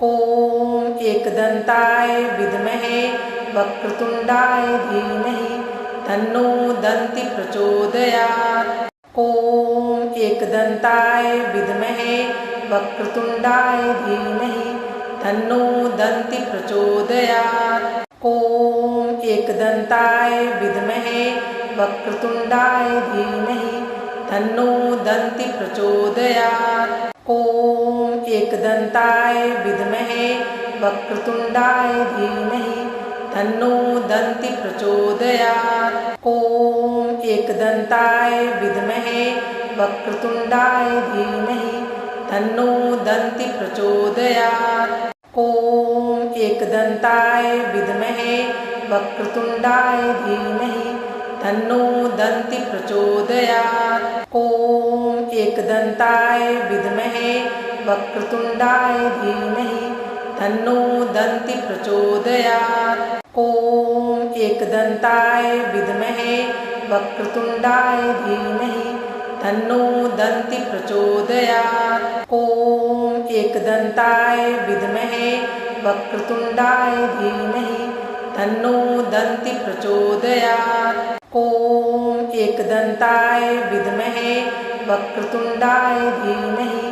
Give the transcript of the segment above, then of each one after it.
ॐ एकदन्ताय विद्महे वक्रतुण्डाय धीमहि तन्नो दन्ति प्रचोदयात्। ॐ एकदन्ताय विद्महे वक्रतुण्डाय धीमहि तन्नो दन्ति प्रचोदयात्। ॐ एकदन्ताय विद्महे वक्रतुण्डाय धीमहि तन्नो दन्ति प्रचोदयात्। ॐ एकदन्ताय विद्महे वक्रतुण्डाय धीमहि तन्नो दन्ति प्रचोदयात्। ॐ एकदन्ताय विद्महे वक्रतुण्डाय धीमहि तन्नो दन्ति प्रचोदयात्। ॐ एकदन्ताय विद्महे वक्रतुण्डाय धीमहि तन्नो दन्ति प्रचोदयात्। ॐ एकदन्ताय विद्महे वक्रतुण्डाय धीमहि तन्नो दन्ति प्रचोदयात्। ॐ एकदन्ताय विद्महे वक्रतुण्डाय धीमहि तन्नो दन्ति प्रचोदयात्। ॐ एकदन्ताय विद्महे वक्रतुण्डाय धीमहि तन्नो दन्ति प्रचोदयात्। ॐ एकदन्ताय विद्महे वक्रतुण्डाय धीमहि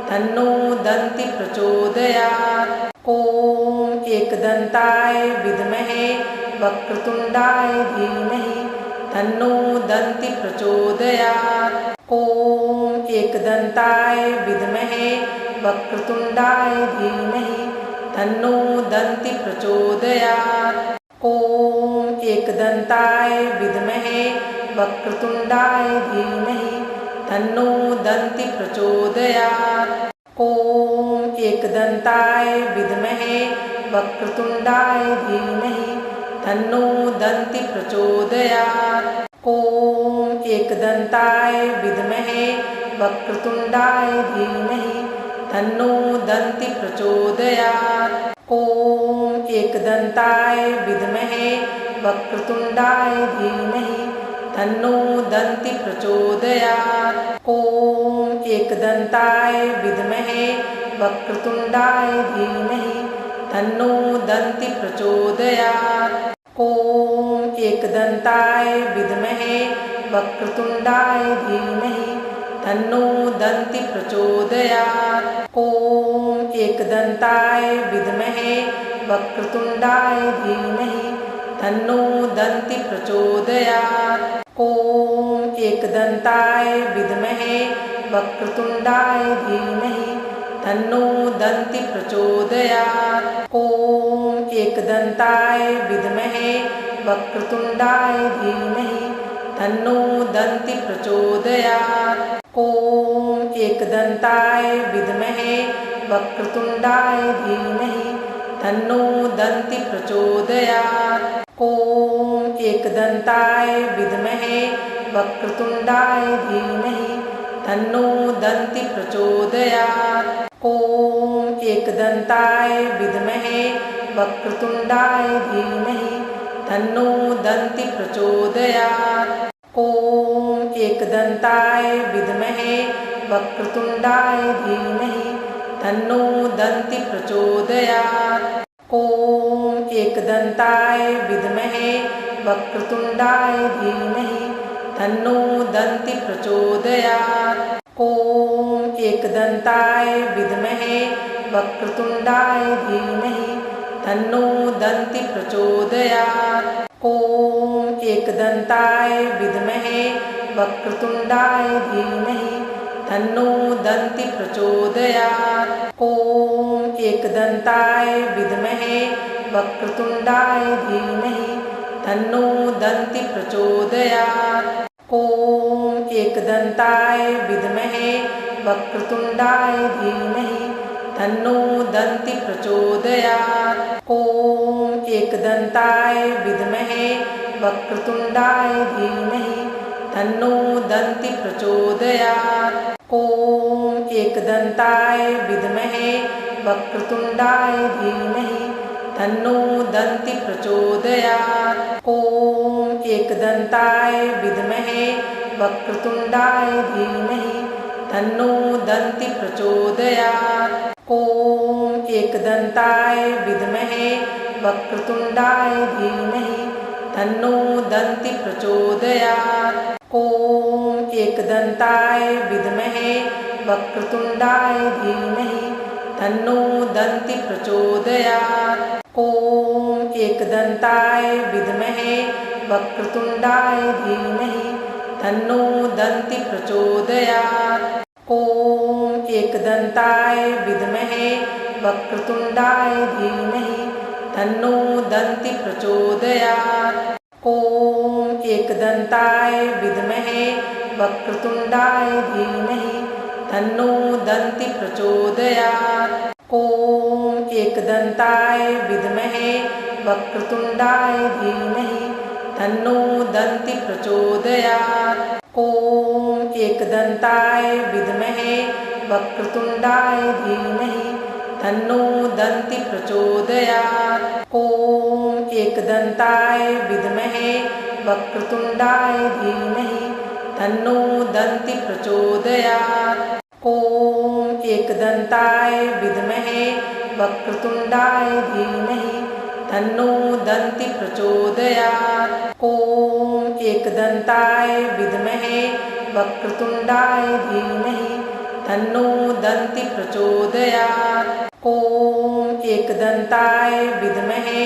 तन्नो दन्ति प्रचोदयात्। ॐ एकदन्ताय विद्महे वक्रतुण्डाय धीमहि तन्नो दन्ति प्रचोदयात्। ॐ एकदन्ताय विद्महे वक्रतुण्डाय धीमहि तन्नो दन्ति प्रचोदयात्। ॐ एकदन्ताय विद्महे वक्रतुण्डाय धीमहि तन्नो दन्ति प्रचोदयात्। ॐ एकदन्ताय विद्महे वक्रतुण्डाय धीमहि तन्नो दन्ति प्रचोदयात्। ॐ एकदन्ताय विद्महे वक्रतुण्डाय धीमहि तन्नो दन्ति प्रचोदयात्। ॐ एकदन्ताय विद्महे वक्रतुण्डाय धीमहि तन्नो दन्ति प्रचोदयात्। ॐ एकदन्ताय विद्महे वक्रतुण्डाय धीमहि तन्नो दन्ति प्रचोदयात्। ॐ एकदन्ताय विद्महे वक्रतुण्डाय धीमहि तन्नो दन्ति प्रचोदयात्। ॐ एकदन्ताय विद्महे वक्रतुण्डाय धीमहि तन्नो दन्ति प्रचोदयात्। ॐ एकदन्ताय विद्महे वक्रतुण्डाय धीमहि तन्नो दन्ति प्रचोदयात्। ॐ एकदन्ताय विद्महे वक्रतुण्डाय धीमहि तन्नो दन्ति प्रचोदयात्। ॐ एकदन्ताय विद्महे वक्रतुण्डाय धीमहि तन्नो दन्ति प्रचोदयात्। ॐ एकदन्ताय विद्महे वक्रतुण्डाय धीमहि तन्नो दन्ति प्रचोदयात्। ॐ एकदन्ताय विद्महे वक्रतुण्डाय धीमहि तन्नो दन्ति प्रचोदयात्। ॐ एकदन्ताय विद्महे वक्रतुण्डाय धीमहि तन्नो दन्ति प्रचोदयात्। ॐ एकदन्ताय विद्महे वक्रतुण्डाय धीमहि तन्नो दन्ति प्रचोदयात्। ॐ एकदन्ताय विद्महे वक्रतुण्डाय धीमहि तन्नो दन्ति प्रचोदयात्। ॐ एकदन्ताय विद्महे वक्रतुण्डाय धीमहि तन्नो दन्ति प्रचोदयात्। ॐ एकदन्ताय विद्महे वक्रतुण्डाय धीमहि तन्नो दन्ति प्रचोदयात्। ॐ एकदन्ताय विद्महे वक्रतुण्डाय धीमहि तन्नो दन्ति प्रचोदयात्। ॐ एकदन्ताय विद्महे वक्रतुण्डाय धीमहि तन्नो दन्ति प्रचोदयात्। ॐ एकदन्ताय विद्महे वक्रतुण्डाय धीमहि तन्नो दन्ति प्रचोदयात्। ॐ एकदन्ताय विद्महे वक्रतुण्डाय धीमहि तन्नो दन्ति प्रचोदयात्। ॐ एकदन्ताय विद्महे वक्रतुण्डाय धीमहि तन्नो दन्ति प्रचोदयात्। ॐ एकदन्ताय विद्महे वक्रतुण्डाय धीमहि तन्नो दन्ति प्रचोदयात्। ॐ एकदन्ताय विद्महे वक्रतुण्डाय धीमहि तन्नो दन्ति प्रचोदयात्। ॐ एकदन्ताय विद्महे वक्रतुण्डाय धीमहि तन्नो दन्ति प्रचोदयात्। ॐ एकदन्ताय विद्महे वक्रतुण्डाय धीमहि तन्नो दन्ति प्रचोदयात्। ॐ एकदन्ताय विद्महे वक्रतुण्डाय धीमहि तन्नो दन्ति प्रचोदयात्। ॐ एकदन्ताय विद्महे वक्रतुण्डाय धीमहि तन्नो दन्ति प्रचोदयात्। ॐ एकदन्ताय विद्महे वक्रतुण्डाय धीमहि तन्नो दन्ति प्रचोदयात्। ॐ एकदन्ताय विद्महे वक्रतुण्डाय धीमहि तन्नो दन्ति प्रचोदयात्। ॐ एकदन्ताय विद्महे वक्रतुण्डाय धीमहि तन्नो दन्ति प्रचोदयात्। ॐ एकदन्ताय विद्महे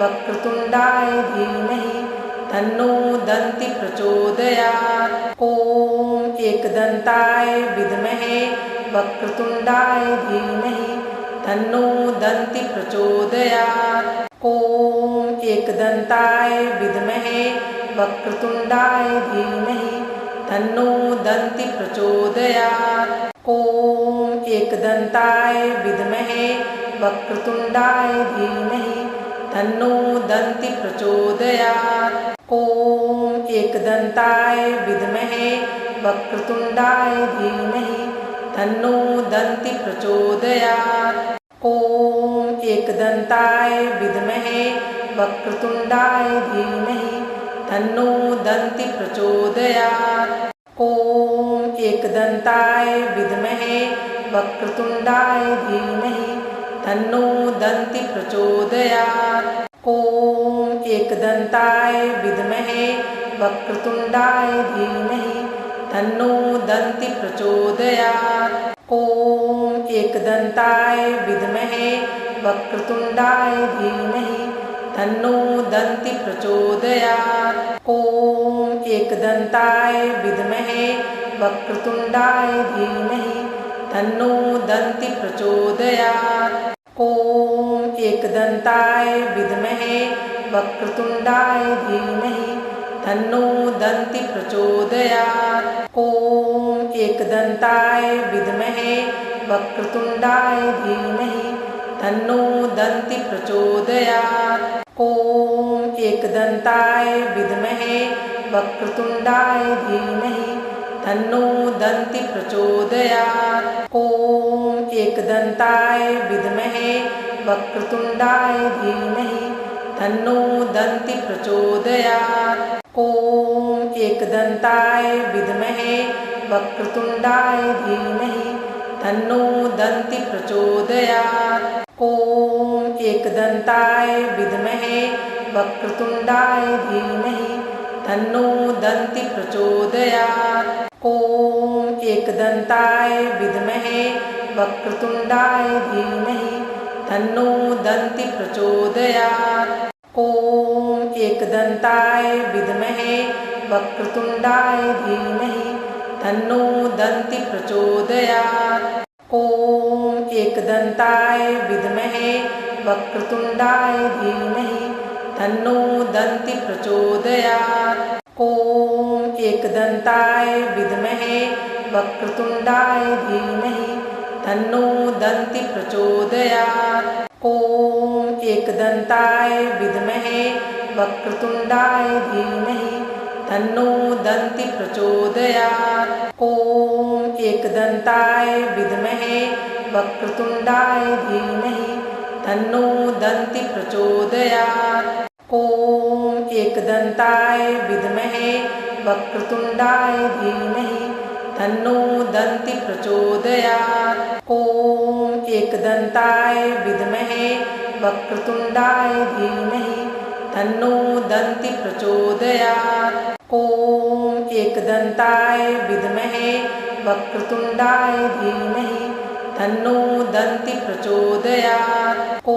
वक्रतुण्डाय धीमहि तन्नो दन्ति प्रचोदयात्। ॐ एकदन्ताय विद्महे वक्रतुण्डाय धीमहि तन्नो दन्ति प्रचोदयात्। ॐ एकदन्ताय विद्महे वक्रतुण्डाय धीमहि तन्नो दन्ति प्रचोदयात्। ॐ एकदन्ताय विद्महे वक्रतुण्डाय धीमहि तन्नो दन्ति प्रचोदयात्। ॐ एकदन्ताय विद्महे वक्रतुण्डाय धीमहि तन्नो दन्ति प्रचोदयात्। ॐ एकदन्ताय विद्महे वक्रतुण्डाय धीमहि तन्नो दन्ति प्रचोदयात्। ॐ एकदन्ताय विद्महे वक्रतुण्डाय धीमहि तन्नो दन्ति प्रचोदयात्। ॐ एकदन्ताय विद्महे वक्रतुण्डाय धीमहि तन्नो दन्ति प्रचोदयात्। ॐ एकदन्ताय विद्महे वक्रतुण्डाय धीमहि तन्नो दन्ति प्रचोदयात्। ॐ एकदन्ताय विद्महे वक्रतुण्डाय धीमहि तन्नो दन्ति प्रचोदयात्। ॐ एकदन्ताय विद्महे वक्रतुण्डाय धीमहि तन्नो दन्ति प्रचोदयात्। ॐ एकदन्ताय विद्महे वक्रतुण्डाय धीमहि तन्नो दन्ति प्रचोदयात्। ॐ एकदन्ताय विद्महे वक्रतुण्डाय धीमहि तन्नो दन्ति प्रचोदयात्। ॐ एकदन्ताय विद्महे वक्रतुण्डाय धीमहि तन्नो दन्ति प्रचोदयात्। ॐ एकदन्ताय विद्महे वक्रतुण्डाय धीमहि तन्नो दन्ति प्रचोदयात्। ॐ एकदन्ताय विद्महे वक्रतुण्डाय धीमहि तन्नो दन्ति प्रचोदयात्। ॐ एकदन्ताय विद्महे वक्रतुण्डाय धीमहि तन्नो दन्ति प्रचोदयात्। ॐ एकदन्ताय विद्महे वक्रतुण्डाय धीमहि तन्नो दन्ति प्रचोदयात्। ॐ एकदन्ताय विद्महे वक्रतुण्डाय धीमहि तन्नो दन्ति प्रचोदयात्। ॐ एकदन्ताय विद्महे वक्रतुण्डाय धीमहि तन्नो दन्ति प्रचोदयात्। ॐ एकदन्ताय विद्महे वक्रतुण्डाय धीमहि तन्नो दन्ति प्रचोदयात्। ॐ एकदन्ताय विद्महे वक्रतुण्डाय धीमहि तन्नो दन्ति प्रचोदयात्। ॐ एकदन्ताय विद्महे वक्रतुण्डाय धीमहि तन्नो दन्ति प्रचोदयात्। ॐ एकदन्ताय विद्महे वक्रतुण्डाय धीमहि तन्नो दन्ति प्रचोदयात्। ॐ एकदन्ताय विद्महे वक्रतुण्डाय धीमहि तन्नो दन्ति प्रचोदयात्। ॐ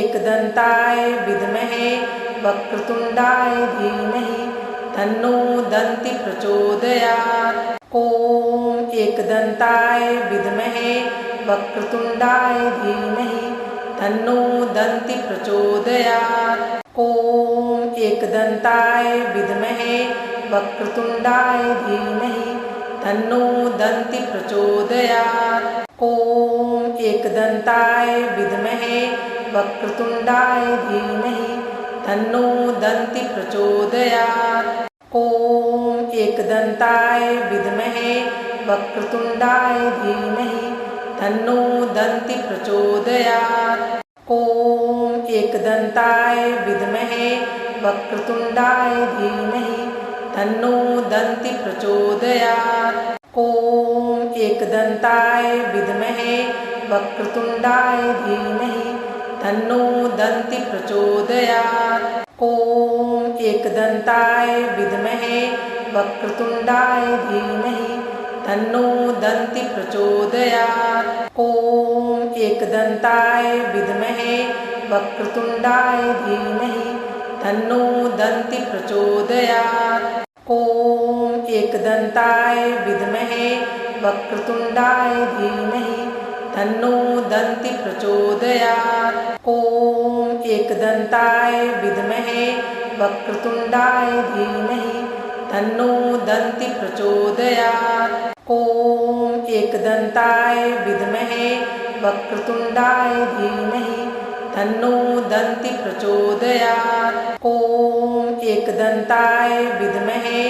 एकदन्ताय विद्महे वक्रतुण्डाय धीमहि तन्नो दन्ति प्रचोदयात्। ॐ एकदन्ताय विद्महे वक्रतुण्डाय धीमहि तन्नो दन्ति प्रचोदयात्। ॐ एकदन्ताय विद्महे वक्रतुण्डाय धीमहि तन्नो दन्ति प्रचोदयात्। ॐ एकदन्ताय विद्महे वक्रतुण्डाय धीमहि तन्नो दन्ति प्रचोदयात्। ॐ एकदन्ताय विद्महे वक्रतुण्डाय धीमहि तन्नो दन्ति प्रचोदयात्। ॐ एकदन्ताय विद्महे वक्रतुण्डाय धीमहि तन्नो दन्ति प्रचोदयात्। ॐ एकदन्ताय विद्महे वक्रतुण्डाय धीमहि तन्नो दन्ति प्रचोदयात्। ॐ एकदन्ताय विद्महे वक्रतुण्डाय धीमहि तन्नो दन्ति प्रचोदयात्। ॐ एकदन्ताय विद्महे वक्रतुण्डाय धीमहि तन्नो दन्ति प्रचोदयात्। ॐ एकदन्ताय विद्महे वक्रतुण्डाय धीमहि तन्नो दन्ति प्रचोदयात्। ॐ एकदन्ताय विद्महे वक्रतुण्डाय धीमहि तन्नो दन्ति प्रचोदयात्। ॐ एकदन्ताय विद्महे वक्रतुण्डाय धीमहि तन्नो दन्ति प्रचोदयात्। ॐ एकदन्ताय विद्महे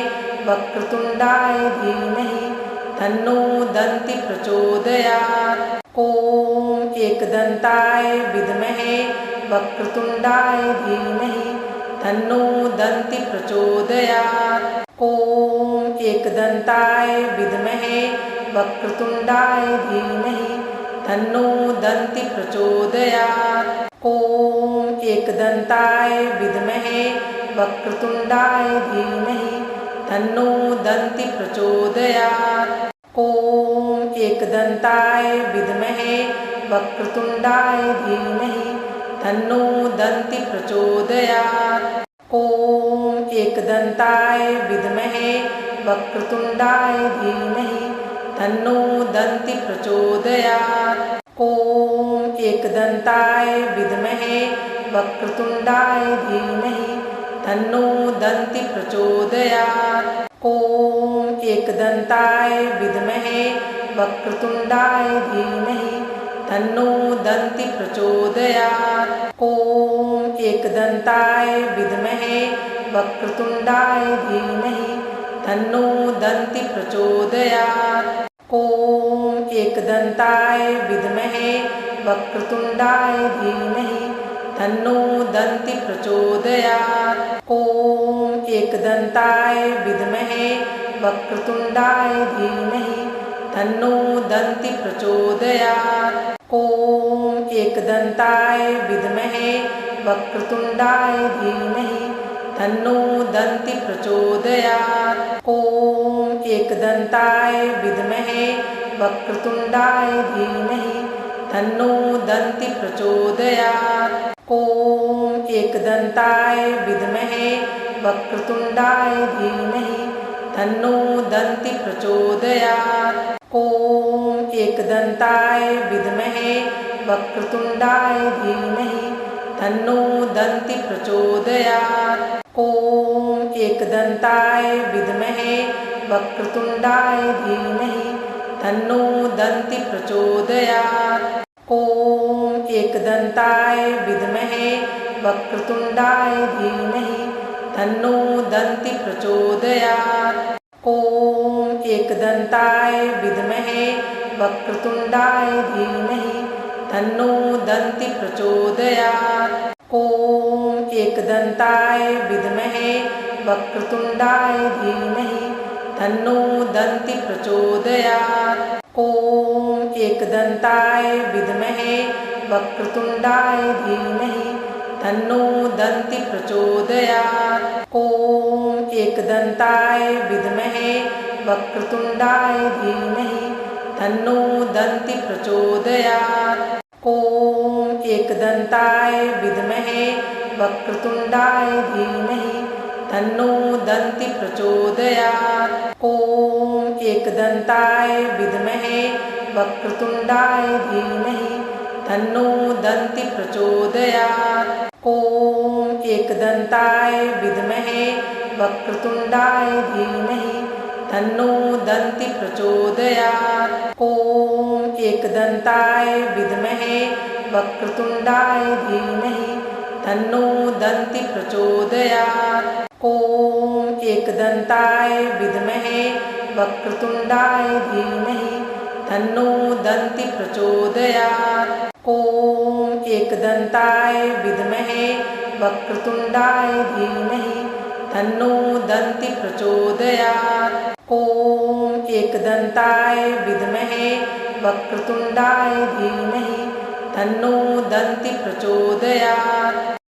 वक्रतुण्डाय धीमहि तन्नो दन्ति प्रचोदयात्। ॐ एकदन्ताय विद्महे वक्रतुण्डाय धीमहि तन्नो दन्ति प्रचोदयात्। ॐ एकदन्ताय विद्महे वक्रतुण्डाय धीमहि तन्नो दन्ति प्रचोदयात्। ॐ एकदन्ताय विद्महे वक्रतुण्डाय धीमहि तन्नो दन्ति प्रचोदयात्। ॐ एकदन्ताय विद्महे वक्रतुण्डाय धीमहि तन्नो दन्ति प्रचोदयात्। ॐ एकदन्ताय विद्महे वक्रतुण्डाय धीमहि तन्नो दन्ति प्रचोदयात्। ॐ एकदन्ताय विद्महे वक्रतुण्डाय धीमहि तन्नो दन्ति प्रचोदयात्। ॐ एकदन्ताय विद्महे वक्रतुण्डाय धीमहि तन्नो दन्ति प्रचोदयात्। ॐ एकदन्ताय विद्महे वक्रतुण्डाय धीमहि तन्नो दन्ति प्रचोदयात्। ॐ एकदन्ताय विद्महे वक्रतुण्डाय धीमहि तन्नो दन्ति प्रचोदयात्। ॐ एकदन्ताय विद्महे वक्रतुण्डाय धीमहि तन्नो दन्ति प्रचोदयात्। ॐ एकदन्ताय विद्महे वक्रतुण्डाय धीमहि तन्नो दन्ति प्रचोदयात्। ॐ एकदन्ताय विद्महे वक्रतुण्डाय धीमहि तन्नो दन्ति प्रचोदयात्। ॐ एकदन्ताय विद्महे वक्रतुण्डाय धीमहि तन्नो दन्ति प्रचोदयात्। ॐ एकदन्ताय विद्महे वक्रतुण्डाय धीमहि तन्नो दन्ति प्रचोदयात्। ॐ एकदन्ताय विद्महे वक्रतुण्डाय धीमहि तन्नो दन्ति प्रचोदयात्। ॐ एकदन्ताय विद्महे वक्रतुण्डाय धीमहि तन्नो दन्ति प्रचोदयात्। ॐ एकदन्ताय विद्महे वक्रतुण्डाय धीमहि तन्नो दन्ति प्रचोदयात्। ॐ एकदन्ताय विद्महे वक्रतुण्डाय धीमहि तन्नो दन्ति प्रचोदयात्। ॐ एकदन्ताय विद्महे वक्रतुण्डाय धीमहि तन्नो दन्ति प्रचोदयात्। ॐ एकदन्ताय विद्महे वक्रतुण्डाय धीमहि तन्नो दन्ति प्रचोदयात्। ॐ एकदन्ताय विद्महे वक्रतुण्डाय धीमहि तन्नो दन्ति प्रचोदयात्। ॐ एकदन्ताय विद्महे वक्रतुण्डाय धीमहि तन्नो दन्ति प्रचोदयात्। ॐ एकदन्ताय विद्महे वक्रतुण्डाय धीमहि तन्नो दन्ति प्रचोदयात्। ॐ एकदन्ताय विद्महे वक्रतुण्डाय धीमहि तन्नो दन्ति प्रचोदयात्। ॐ एकदन्ताय विद्महे वक्रतुण्डाय धीमहि तन्नो दन्ति प्रचोदयात्। ॐ एकदन्ताय विद्महे वक्रतुण्डाय धीमहि तन्नो दन्ति प्रचोदयात्। ॐ एकदन्ताय विद्महे वक्रतुण्डाय धीमहि तन्नो दन्ति प्रचोदयात्।